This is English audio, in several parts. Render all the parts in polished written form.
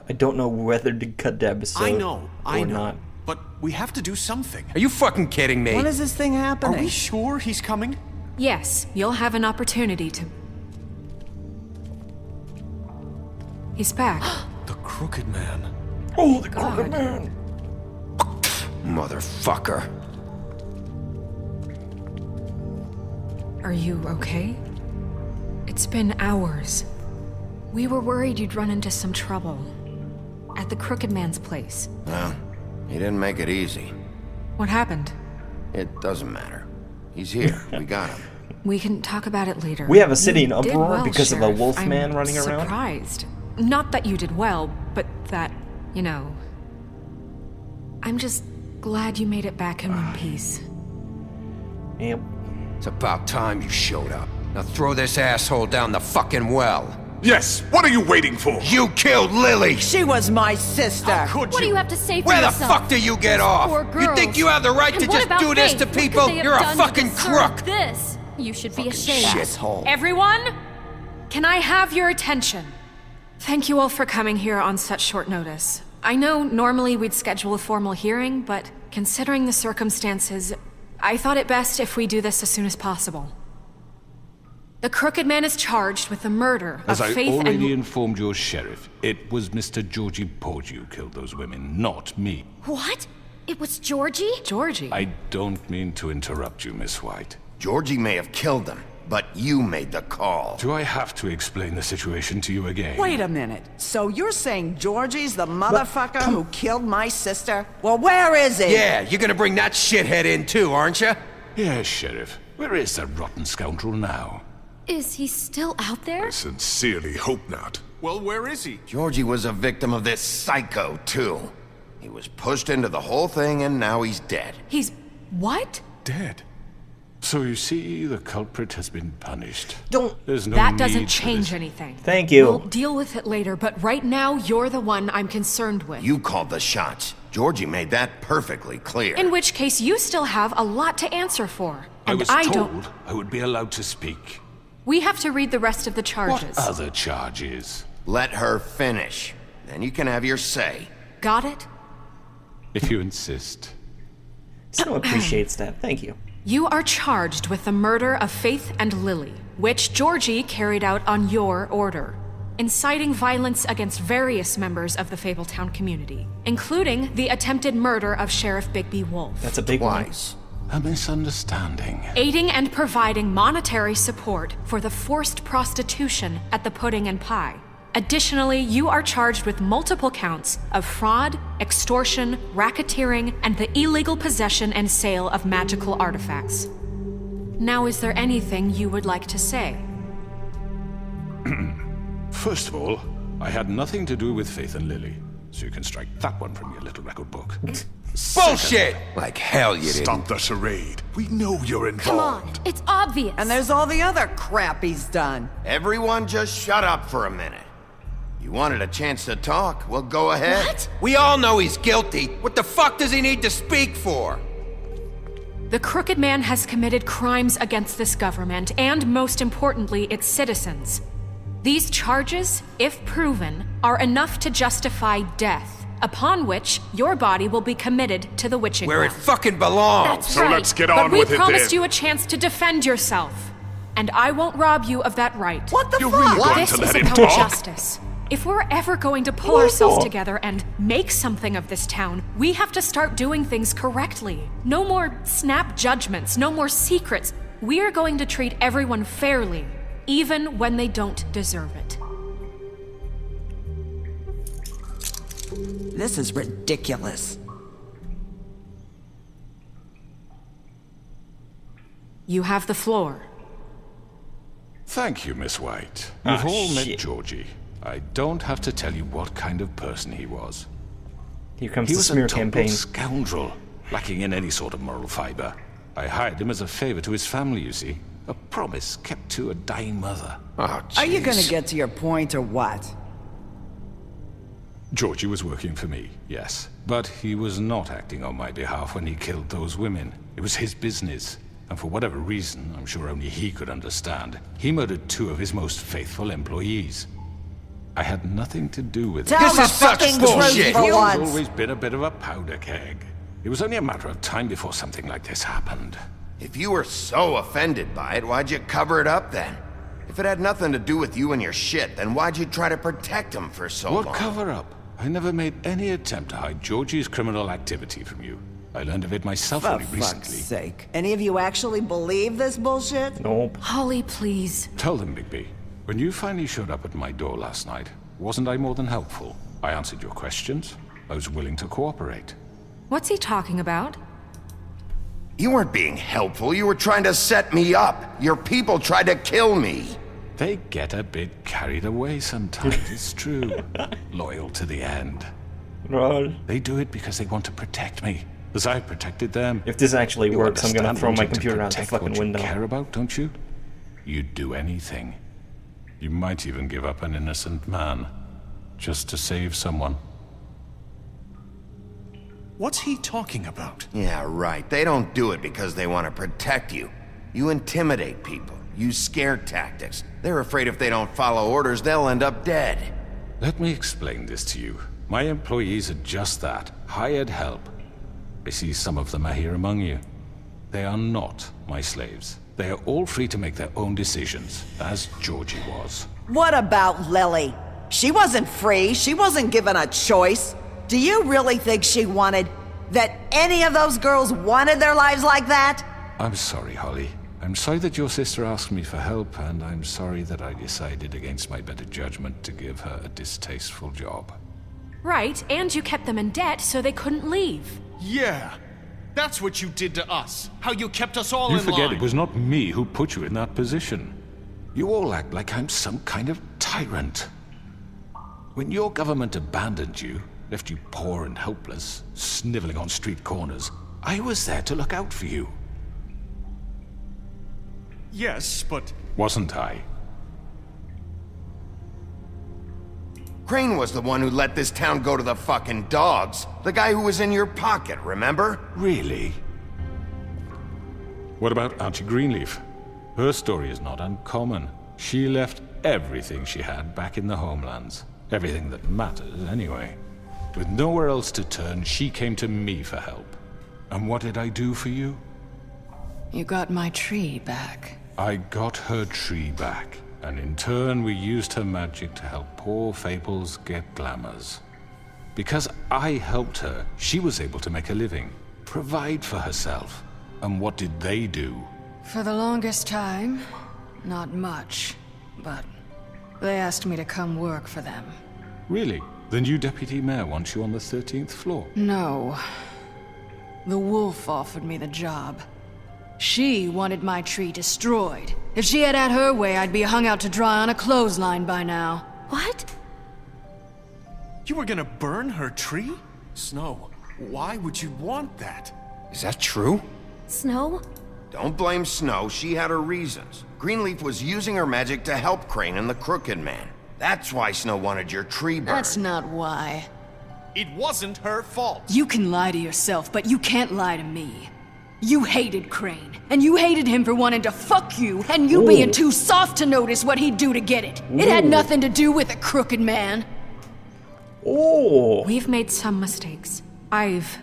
I don't know whether to cut the episode I know. not. But we have to do something. Are you fucking kidding me? When is this thing happening? Are we sure he's coming? Yes, you'll have an opportunity to... He's back. The Crooked Man. Oh, the Crooked Man! Motherfucker. Are you okay? It's been hours. We were worried you'd run into some trouble. At the Crooked Man's place. Well, he didn't make it easy. What happened? It doesn't matter. He's here. We got him. We can talk about it later. We have a city in You did uproar well, because of a Sheriff. wolf man I'm running around? surprised. Not that you did well, but that, you know... I'm just glad you made it back in one piece. Yep. It's about time you showed up. Now throw this asshole down the fucking well. Yes, what are you waiting for? You killed Lily! She was my sister. Could What do you have to say for Where the yourself? fuck do you get off? Poor You girls. think you have the right And to what just about do this Faith? to What could people? they have You're a done to fucking deserve crook! This. You should be ashamed. Shithole. Everyone, can I have your attention? Thank you all for coming here on such short notice. I know normally we'd schedule a formal hearing, but considering the circumstances, I thought it best if we do this as soon as possible. The Crooked Man is charged with the murder As of I Faith already and... informed your sheriff, it was Mr. Georgie Porgy who killed those women, not me. What? It was Georgie? Georgie. I don't mean to interrupt you, Miss White. Georgie may have killed him, but you made the call. Do I have to explain the situation to you again? Wait a minute. So you're saying Georgie's the motherfucker who killed my sister? Well, where is he? Yeah, you're gonna bring that shithead in too, aren't you? Yes, Sheriff. Where is that rotten scoundrel now? Is he still out there? Sincerely hope not. Well, where is he? Georgie was a victim of this psycho, too. He was pushed into the whole thing and now he's dead. He's... what? Dead. So you see, the culprit has been punished. Don't... There's no That doesn't need for change this. anything. Thank you. We'll deal with it later, but right now, you're the one I'm concerned with. You called the shots. Georgie made that perfectly clear. In which case, you still have a lot to answer for. I And was I told don't... I would be allowed to speak. We have to read the rest of the charges. What other charges? Let her finish. Then you can have your say. Got it? If you insist. Snow appreciates that. Thank you. You are charged with the murder of Faith and Lily, which Georgie carried out on your order, inciting violence against various members of the Fabletown community, including the attempted murder of Sheriff Bigby Wolf. That's a big one. Twice. A misunderstanding. Aiding and providing monetary support for the forced prostitution at the Pudding and Pie. Additionally, you are charged with multiple counts of fraud, extortion, racketeering, and the illegal possession and sale of magical artifacts. Now, is there anything you would like to say? First of all, I had nothing to do with Faith and Lily, so you can strike that one from your little record book. Bullshit! Like hell you didn't. Stop the charade. We know you're Come on, it's obvious. And there's all the other crap he's done. Everyone just shut up for a minute. You wanted a chance to talk? Well, go ahead. What? We all know he's guilty. What the fuck does he need to speak for? The Crooked Man has committed crimes against this government and, most importantly, its citizens. These charges, if proven, are enough to justify death, upon which your body will be committed to the witching Where it well. fucking belongs. That's So right. let's get But on we with it promised then. you a chance to defend yourself, and I won't rob you of that right. What the You're fuck? really going This to is let him about talk? justice. If we're ever going to pull ourselves together and make something of this town, we have to start doing things correctly. No more snap judgments, no more secrets. We are going to treat everyone fairly, even when they don't deserve it. This is ridiculous. You have the floor. Thank you, Miss White. You've all shit. met Georgie. I don't have to tell you what kind of person he was. Here comes He the was smear a total campaign. scoundrel, lacking in any sort of moral fiber. I hired him as a favor to his family, you see. A promise kept to a dying mother. Oh, Are you gonna jeez. get to your point or what? Georgie was working for me, yes. But he was not acting on my behalf when he killed those women. It was his business. And for whatever reason, I'm sure only he could understand, he murdered 2 of his most faithful employees. I had nothing to do with Tell This the is such fucking bullshit. truth for You've once. always been a bit of a powder keg. It was only a matter of time before something like this happened. If you were so offended by it, why'd you cover it up then? If it had nothing to do with you and your shit, then why'd you try to protect him for so long? What cover-up? I never made any attempt to hide Georgie's criminal activity from you. I learned of it myself For only fuck's recently. sake. Any of you actually believe this bullshit? Nope. Holly, please. Tell them, Bigby. When you finally showed up at my door last night, wasn't I more than helpful? I answered your questions. I was willing to cooperate. What's he talking about? You weren't being helpful, you were trying to set me up. Your people tried to kill me. They get a bit carried away sometimes, it's true. Loyal to the end. Lol. They do it because they want to protect me, as I protected them. If this actually You works, I'm gonna understand throw my wanting to computer out the protect fucking what window. You care about, don't you? You'd do anything. You might even give up an innocent man, just to save someone. What's he talking about? Yeah, right. They don't do it because they want to protect you. You intimidate people, use scare tactics. They're afraid if they don't follow orders, they'll end up dead. Let me explain this to you. My employees are just that, hired help. I see some of them are here among you. They are not my slaves. They are all free to make their own decisions, as Georgie was. What about Lily? She wasn't free. She wasn't given a choice. Do you really think she wanted... that any of those girls wanted their lives like that? I'm sorry, Holly. I'm sorry that your sister asked me for help, and I'm sorry that I decided against my better judgment to give her a distasteful job. Right, and you kept them in debt so they couldn't leave. Yeah. That's what you did to us. How you kept us all You in forget line. it was not me who put you in that position. You all act like I'm some kind of tyrant. When your government abandoned you, left you poor and helpless, sniveling on street corners, I was there to look out for you. Yes, but... Wasn't I? Crane was the one who let this town go to the fucking dogs. The guy who was in your pocket, remember? Really? What about Auntie Greenleaf? Her story is not uncommon. She left everything she had back in the homelands. Everything that matters, anyway. With nowhere else to turn, she came to me for help. And what did I do for you? You got my tree back. I got her tree back, and in turn we used her magic to help poor Fables get glamours. Because I helped her, she was able to make a living, provide for herself. And what did they do? For the longest time, not much, but they asked me to come work for them. Really? The new deputy mayor wants you on the 13th floor? No. The wolf offered me the job. She wanted my tree destroyed. If she had her way, I'd be hung out to dry on a clothesline by now. What? You were gonna burn her tree? Snow, why would you want that? Is that true? Snow? Don't blame Snow, she had her reasons. Greenleaf was using her magic to help Crane and the Crooked Man. That's why Snow wanted your tree burned. That's not why. It wasn't her fault. You can lie to yourself, but you can't lie to me. You hated Crane, and you hated him for wanting to fuck you, and you being too soft to notice what he'd do to get it. It had nothing to do with a crooked man. Oh. We've made some mistakes. I've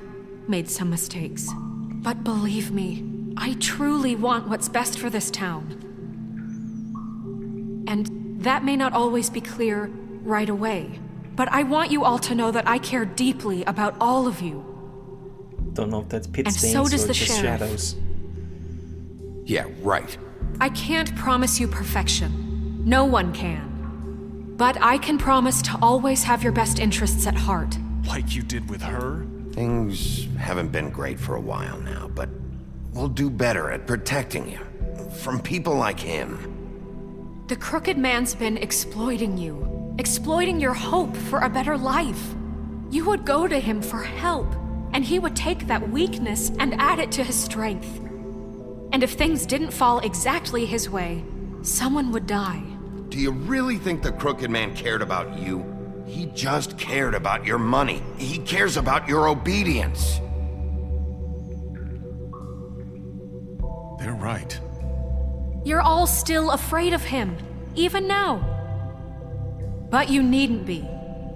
made some mistakes. But believe me, I truly want what's best for this town. And that may not always be clear right away. But I want you all to know that I care deeply about all of you. Don't know if that's pit And stains so does or the just sheriff. shadows. Yeah, right. I can't promise you perfection. No one can. But I can promise to always have your best interests at heart. Like you did with her? Things haven't been great for a while now, but we'll do better at protecting you. From people like him. The Crooked Man's been exploiting you. Exploiting your hope for a better life. You would go to him for help, and he would take that weakness and add it to his strength. And if things didn't fall exactly his way, someone would die. Do you really think the Crooked Man cared about you? He just cared about your money. He cares about your obedience. They're right. You're all still afraid of him, even now. But you needn't be.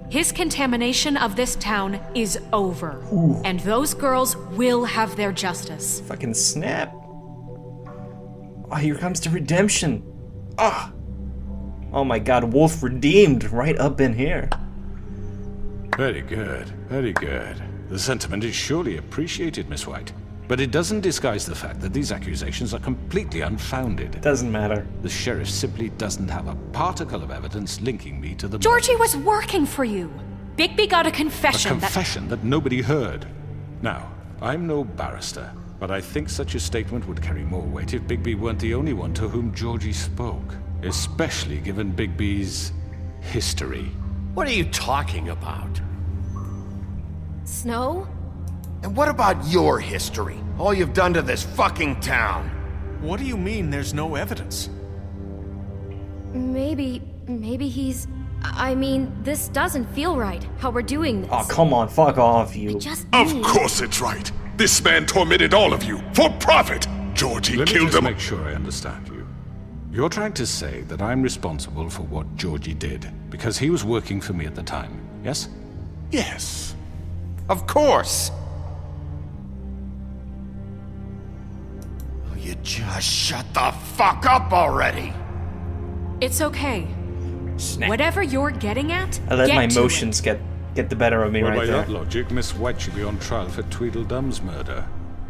His contamination of this town is over. And those girls will have their justice. Fucking snap. Oh, here comes the redemption. Ah. Oh my god, Wolf redeemed right up in here. Very good, very good. The sentiment is surely appreciated, Miss White. But it doesn't disguise the fact that these accusations are completely unfounded. Doesn't matter. The sheriff simply doesn't have a particle of evidence linking me to the Georgie murders. was working for you. Bigby got a confession, A confession that nobody heard. Now, I'm no barrister, but I think such a statement would carry more weight if Bigby weren't the only one to whom Georgie spoke. Especially given Bigby's history. What are you talking about? Snow? And what about your history? All you've done to this fucking town? What do you mean there's no evidence? Maybe he's... I mean, this doesn't feel right, how we're doing this. Oh, come on, fuck off, you. Just Of me. course it's right. This man tormented all of you for profit. Georgie Let me killed just him. make sure I understand you. You're trying to say that I'm responsible for what Georgie did because he was working for me at the time, yes? Yes. Of course. Will you just shut the fuck up already? It's okay. Snap. Whatever you're getting at, I let get my to emotions get the better of me Well, right by there. that logic, Miss White should be on trial for Tweedledum's murder,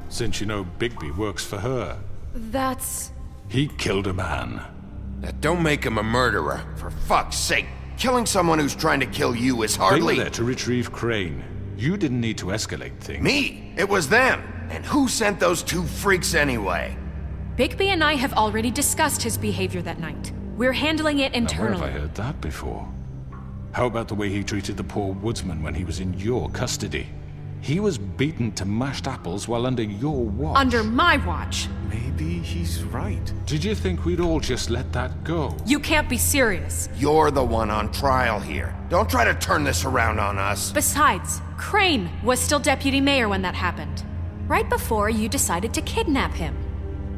since you know Bigby works for her. That's... He killed a man. Now, don't make him a murderer, for fuck's sake. Killing someone who's trying to kill you is They were hardly... there to retrieve Crane. You didn't need to escalate things. Me! It was them! And who sent those two freaks anyway? Bigby and I have already discussed his behavior that night. We're handling it Now, where internally. have I heard that before? How about the way he treated the poor woodsman when he was in your custody? He was beaten to mashed apples while under your watch. Under my watch. Maybe he's right. Did you think we'd all just let that go? You can't be serious. You're the one on trial here. Don't try to turn this around on us. Besides, Crane was still deputy mayor when that happened. Right before you decided to kidnap him.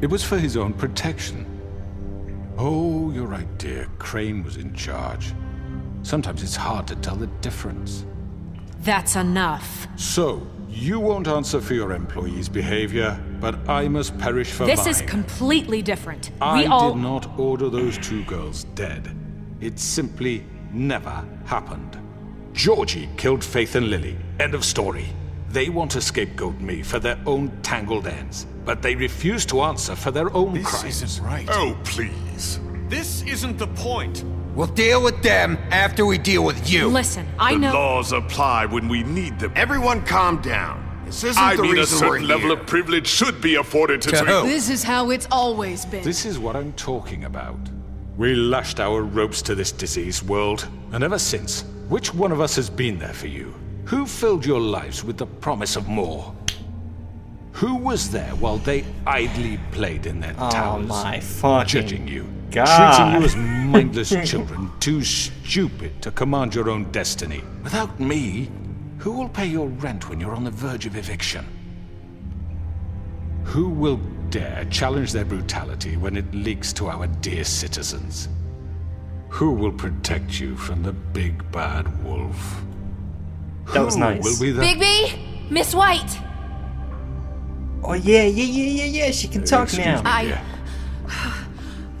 It was for his own protection. Oh, you're right, dear. Crane was in charge. Sometimes it's hard to tell the difference. That's enough. So, you won't answer for your employees' behavior, but I must perish for This mine. is completely different. I We all... did not order those two girls dead. It simply never happened. Georgie killed Faith and Lily. End of story. They want to scapegoat me for their own tangled ends, but they refuse to answer for their own This crimes. isn't right. Oh, please. This isn't the point. We'll deal with them after we deal with you. Listen, I The know... laws apply when we need them. Everyone calm down. This isn't I the mean, a reason we're certain level here. of privilege should be afforded to... To who? This is how it's always been. This is what I'm talking about. We lashed our ropes to this diseased world, and ever since, which one of us has been there for you? Who filled your lives with the promise of more? Who was there while they idly played in their Oh towers? my fucking Judging you, God. treating you as mindless children, too stupid to command your own destiny. Without me, who will pay your rent when you're on the verge of eviction? Who will dare challenge their brutality when it leaks to our dear citizens? Who will protect you from the big bad wolf? That was Who nice. will be the... Bigby? Miss White! Oh yeah, she can talk Excuse now. me, dear.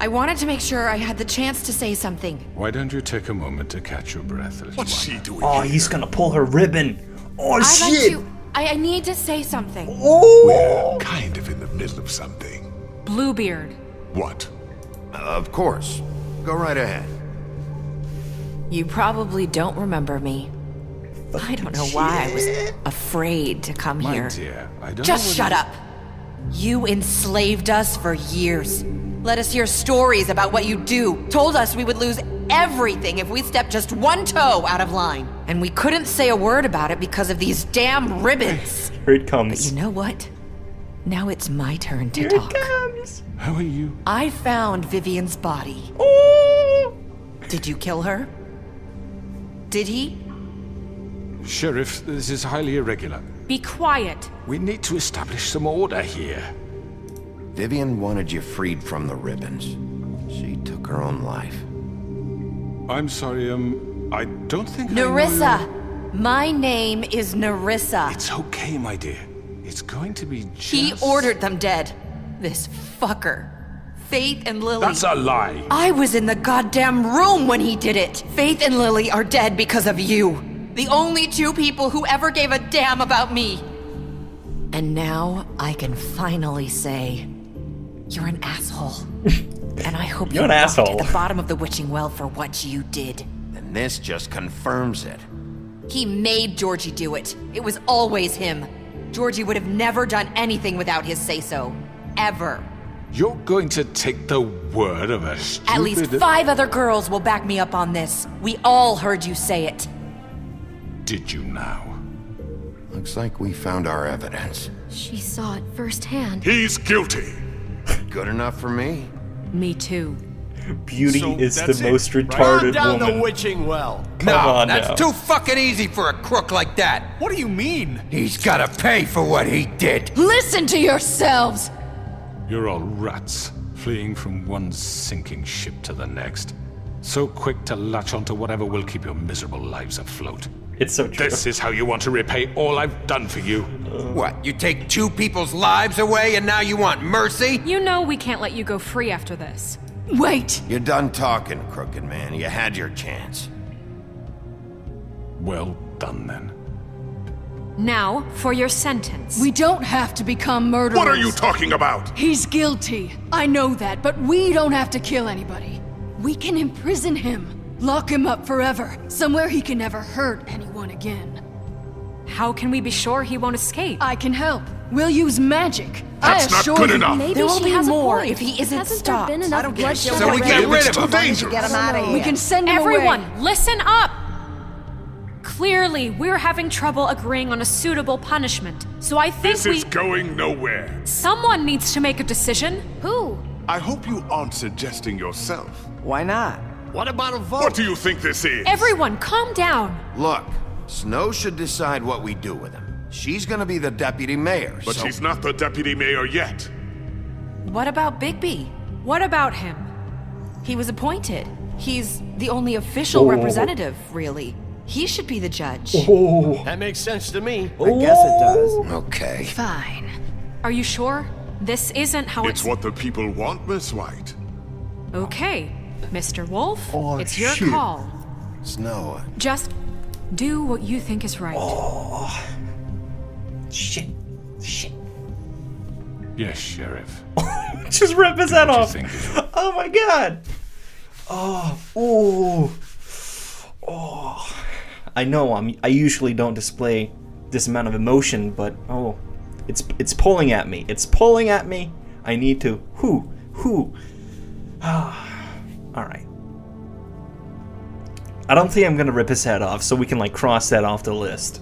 I wanted to make sure I had the chance to say something. Why don't you take a moment to catch your breath, little What's one? she doing Oh, here? he's gonna pull her ribbon. Oh I'd shit! like to... I need to say something. Oh! We're kind of in the middle of something. Bluebeard. What? Of course. Go right ahead. You probably don't remember me. I don't know why I was afraid to come My here. dear, I don't Just know what shut up. You enslaved us for years. Let us hear stories about what you do. Told us we would lose everything if we stepped just one toe out of line. And we couldn't say a word about it because of these damn ribbons. Here it But comes. you know what? Now it's my turn to Here talk. it comes. How are you? I found Vivian's body. Oh! Did you kill her? Did he? Sheriff, this is highly irregular. Be quiet. We need to establish some order here. Vivian wanted you freed from the ribbons. She took her own life. I'm sorry, I don't think I know Nerissa! My name is Nerissa. It's okay, my dear. It's going to be just... He ordered them dead. This fucker. Faith and Lily. That's a lie. I was in the goddamn room when he did it. Faith and Lily are dead because of you. The only two people who ever gave a damn about me. And now I can finally say, you're an asshole. And I hope You're you an walked asshole. at the bottom of the witching well for what you did. And this just confirms it. He made Georgie do it. It was always him. Georgie would have never done anything without his say-so. Ever. You're going to take the word of a stupid... At least 5 other girls will back me up on this. We all heard you say it. Did you now? Looks like we found our evidence. She saw it firsthand. He's guilty. Good enough for me. Me too. Beauty So is that's the it, most right? retarded down woman. the Witching well. No, on that's now. too fucking easy for a crook like that. What do you mean? He's gotta pay for what he did. Listen to yourselves! You're all rats, fleeing from one sinking ship to the next. So quick to latch onto whatever will keep your miserable lives afloat. It's so true. This is how you want to repay all I've done for you. What, you take 2 people's lives away and now you want mercy? You know we can't let you go free after this. Wait! You're done talking, crooked man. You had your chance. Well done, then. Now, for your sentence. We don't have to become murderers. What are you talking about? He's guilty. I know that, but we don't have to kill anybody. We can imprison him. Lock him up forever. Somewhere he can never hurt anyone again. How can we be sure he won't escape? I can help. We'll use magic. That's I not assure good you. enough. Maybe There will she be has a more point. if he isn't Hasn't stopped. there been enough I don't give a bloodshed shit So we what get they do. rid of too him. dangerous. Get him out of here. We can send him Everyone, away. listen up! Clearly, we're having trouble agreeing on a suitable punishment. So I think This is going nowhere. someone needs to make a decision. Who? I hope you aren't suggesting yourself. Why not? What about a vote? What do you think this is? Everyone, calm down. Look, Snow should decide what we do with him. She's gonna be the deputy mayor, But so... she's not the deputy mayor yet. What about Bigby? What about him? He was appointed. He's the only official representative, really. He should be the judge. That makes sense to me. I guess it does. Okay. Fine. Are you sure? This isn't how It's what the people want, Miss White. Okay, Mr. Wolf, Oh, it's your shit. call. Snow, Just do what you think is right. Shit. Shit. Yes, Sheriff. Just rip his head what you off. think is Oh my god. Oh. Ooh. Oh. I know I usually don't display this amount of emotion, but oh, it's pulling at me. It's pulling at me. I need to. All right. I don't think I'm gonna rip his head off, so we can like cross that off the list.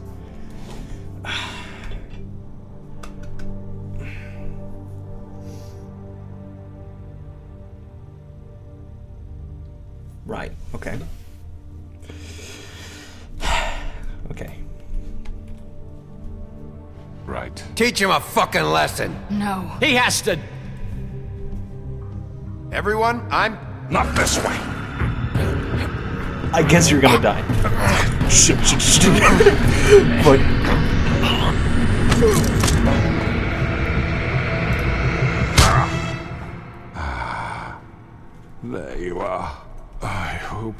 Right. Okay. Okay. right. Teach him a fucking lesson. No. He has to. everyone, I'm... Not this way. I guess you're gonna die. Shit. But There you are. I hope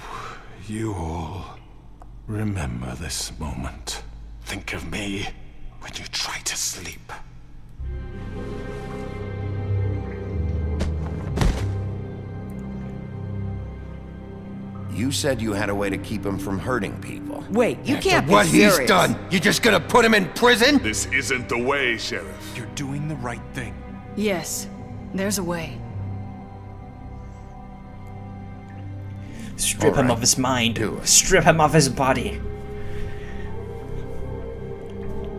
you all remember this moment. Think of me when you try to sleep. You said you had a way to keep him from hurting people. Wait, you can't be What serious. he's done, you just gonna put him in prison? This isn't the way, Sheriff. You're doing the right thing. Yes, there's a way. strip him Alright. of his mind. Do it. Strip him of his body.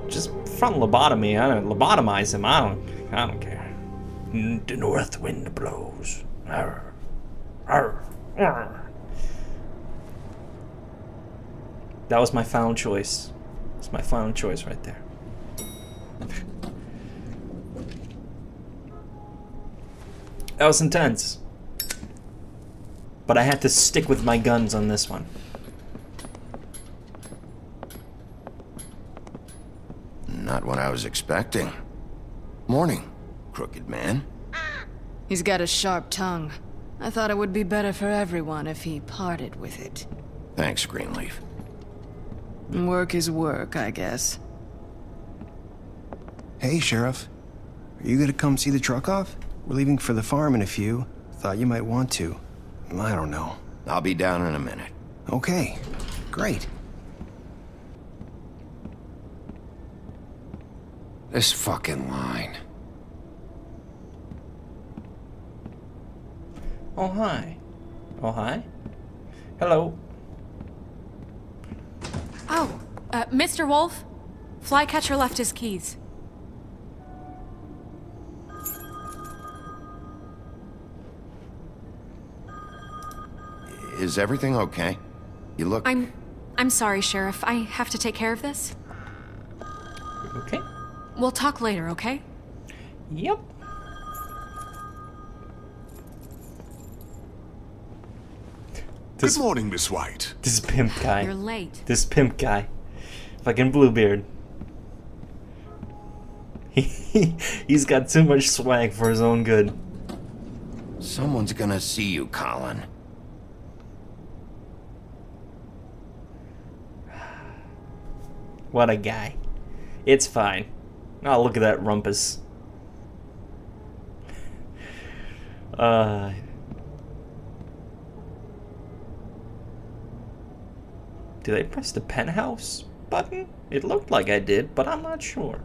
Just front lobotomy. I don't lobotomize him. I don't care. The north wind blows. Arr. Arr. Arr. That was my final choice. It's my final choice right there. That was intense. But I had to stick with my guns on this one. Not what I was expecting. Morning, crooked man. He's got a sharp tongue. I thought it would be better for everyone if he parted with it. Thanks, Greenleaf. Work is work, I guess. Hey, Sheriff. Are you gonna come see the truck off? We're leaving for the farm in a few. Thought you might want to. I don't know. I'll be down in a minute. Okay, great. This fucking line. Oh, hi. Oh, hi. Hello. Oh, Mr. Wolf? Flycatcher left his keys. Is everything okay? You look... I'm sorry, Sheriff. I have to take care of this. Okay. We'll talk later, okay? Yep. Good morning, Miss White. This pimp guy. You're late. This pimp guy. Fucking Bluebeard. He's got too much swag for his own good. Someone's gonna see you, Colin. What a guy. It's fine. Oh, look at that rumpus. Did I press the penthouse button? It looked like I did, but I'm not sure.